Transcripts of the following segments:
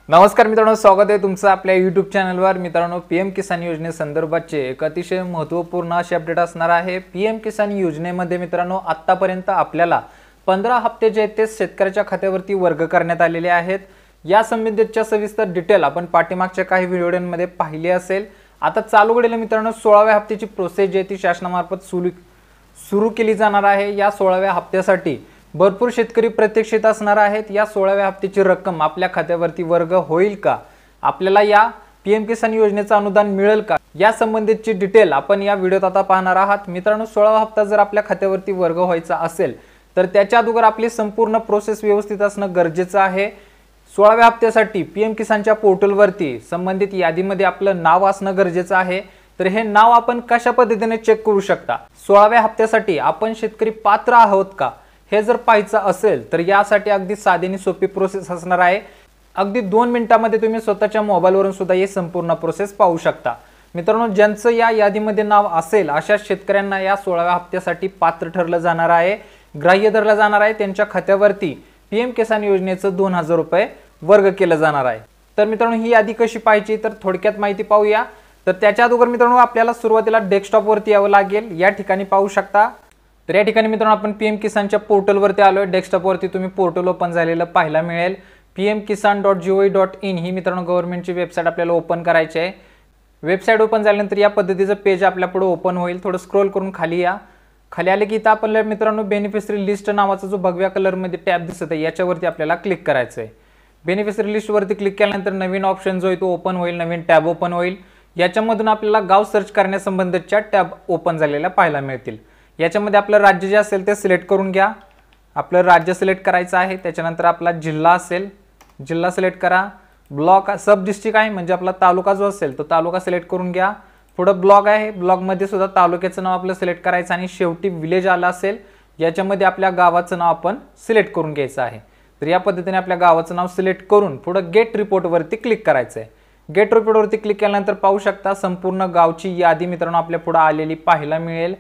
नमस्कार मित्रांनो, स्वागत आहे तुमचं आपल्या YouTube चॅनलवर। मित्रांनो, पीएम किसान योजनेसंदर्भातचे एक अतिशय महत्त्वपूर्ण अशी अपडेट असणार आहे। पीएम किसान योजनेमध्ये मित्रांनो आतापर्यंत आपल्याला 15 हप्ते जे ते शेतकऱ्याच्या खात्यावरती वर्ग करण्यात आलेले आहेत। या संबंधितच्या सविस्तर डिटेल आपण पाठीमागच्या काही व्हिडिओमध्ये पाहिली असेल। आता चालू घडीला मित्रांनो 16व्या हप्त्याची प्रोसेस जी ती शासनामार्फत सुरू केली जाणार आहे। या 16व्या हप्त्यासाठी भरपूर शेतकरी प्रतीक्षित असणार आहेत। या 16व्या हप्त्याची रक्कम आपल्या खात्यावरती वर्ग होईल का, आपल्याला या पीएम किसान योजनेचं अनुदान मिळेल का, या संबंधितची डिटेल आपण या व्हिडिओत आता पाहणार आहात। मित्रांनो, 16वा हप्ता जर आपल्या खात्यावरती वर्ग व्हायचा असेल तर त्याच्या अगोदर आपली संपूर्ण प्रोसेस व्यवस्थित असणं गरजेचं आहे। 16व्या हप्त्यासाठी पीएम किसानच्या पोर्टलवरती संबंधित यादीमध्ये आपलं नाव असणं गरजेचं आहे। तर हे नाव आपण कशा पद्धतीने चेक करू शकता, 16व्या हप्त्यासाठी आपण शेतकरी पात्र आहोत का हे जर पाहायचं असेल तर यासाठी अगदी साधी आणि सोपी प्रोसेस असणार आहे। अगदी 2 मिनिटांमध्ये तुम्ही स्वतःच्या मोबाईलवरून सुद्धा ही संपूर्ण प्रोसेस पाहू शकता। मित्रांनो, ज्यांचं या यादीमध्ये नाव असेल अशा शेतकऱ्यांना या 16व्या हप्त्यासाठी पात्र ठरलं जाणार आहे, ग्राह्य धरलं जाणार आहे। त्यांच्या खात्यावरती पीएम किसान योजनेचं 2000 रुपये वर्ग केलं जाणार आहे। तर मित्रांनो, ही यादी कशी पाहायची तर थोडक्यात माहिती पाहूया। तर त्याच्या अगोदर मित्रांनो आपल्याला सुरुवातीला डेस्कटॉपवरती यावं लागेल। या ठिकाणी पाहू शकता। तर या ठिकाणी मित्रांनो आपण पीएम किसानच्या पोर्टलवरती आलोय। डेस्कटॉपवरती तुम्ही पोर्टल ओपन झालेलं पाहायला मिळेल। pmkisan.gov.in ही मित्रांनो गव्हर्नमेंटची वेबसाईट आपल्याला ओपन करायची आहे। वेबसाईट ओपन झाल्यानंतर या पद्धतीचं पेज आपल्या पुढे ओपन होईल। थोडं स्क्रोल करून खाली या। खाली आले की इथं आपल्याला मित्रांनो बेनिफिशरी लिस्ट नावाचा जो भगव्या कलरमध्ये टॅब दिसत आहे याच्यावरती आपल्याला क्लिक करायचं आहे। बेनिफिशरी लिस्टवरती क्लिक केल्यानंतर नवीन ऑप्शन जो आहे तो ओपन होईल, नवीन टॅब ओपन होईल। याच्यामधून आपल्याला गाव सर्च करण्यासंबंधीच्या टॅब ओपन झालेल्या पाहायला मिळतील। याच्यामध्ये आपलं राज्य जे असेल ते सिलेक्ट करून घ्या। आपलं राज्य सिलेक्ट करायचं आहे। त्याच्यानंतर आपला जिल्हा असेल, जिल्हा सिलेक्ट करा। ब्लॉक सब डिस्ट्रिक्ट आहे म्हणजे आपला तालुका जो असेल तो तालुका सिलेक्ट करून घ्या। पुढे ब्लॉक आहे, ब्लॉकमध्ये सुद्धा तालुक्याचं नाव आपलं सिलेक्ट करायचं आणि शेवटी विलेज आला असेल याच्यामध्ये आपल्या गावाचं नाव आपण सिलेक्ट करून घ्यायचं आहे। तर या पद्धतीने आपल्या गावाचं नाव सिलेक्ट करून पुढे गेट रिपोर्टवरती क्लिक करायचं आहे। गेट रिपोर्टवरती क्लिक केल्यानंतर पाहू शकता संपूर्ण गावची यादी मित्रांनो आपल्या पुढे आलेली पाहायला मिळेल।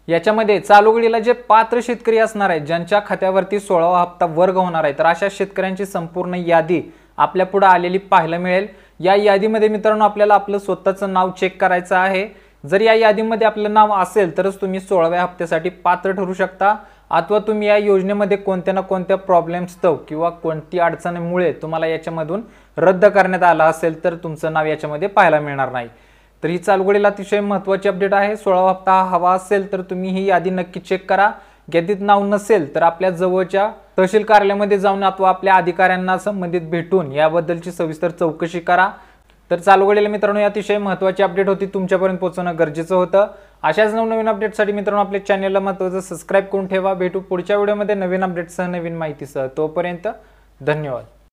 याच्यामध्ये चालू घडीला जे पात्र शेतकरी असणार आहेत, ज्यांच्या खात्यावरती 16वा हप्ता वर्ग होणार आहे, तर अशा शेतकऱ्यांची संपूर्ण यादी आपल्या पुढे आलेली पाहायला मिळेल। या यादीमध्ये मित्रांनो आपल्याला आपलं स्वतःचं नाव चेक करायचं आहे। जर या यादीमध्ये आपलं नाव असेल तरच तुम्ही 16व्या हप्त्यासाठी पात्र ठरू शकता, अथवा तुम्ही या योजनेमध्ये कोणत्या ना कोणत्या प्रॉब्लेम्सतो किंवा कोणती अडचणीमुळे तुम्हाला याच्यामधून रद्द करण्यात आला असेल तर तुमचं नाव याच्यामध्ये पाहायला मिळणार नाही। तर ही चालू घडीला अतिशय महत्त्वाची अपडेट आहे। 16वा हप्ता हवा असेल तर तुम्ही ही यादी नक्की चेक करा। यादीत नाव नसेल तर आपल्या जवळच्या तहसील कार्यालयामध्ये जाऊन अथवा आपल्या अधिकाऱ्यांना संबंधित भेटून याबद्दलची सविस्तर चौकशी करा। तर चालू घडीला मित्रांनो अतिशय महत्त्वाची अपडेट होती, तुमच्यापर्यंत पोहोचवणं गरजेचं होतं। अशाच नवनवीन अपडेटसाठी मित्रांनो आपल्या चॅनलला महत्त्वाचं सबस्क्राइब करून ठेवा। भेटू पुढच्या व्हिडिओमध्ये नवीन अपडेटसह, नवीन माहितीसह। तोपर्यंत धन्यवाद।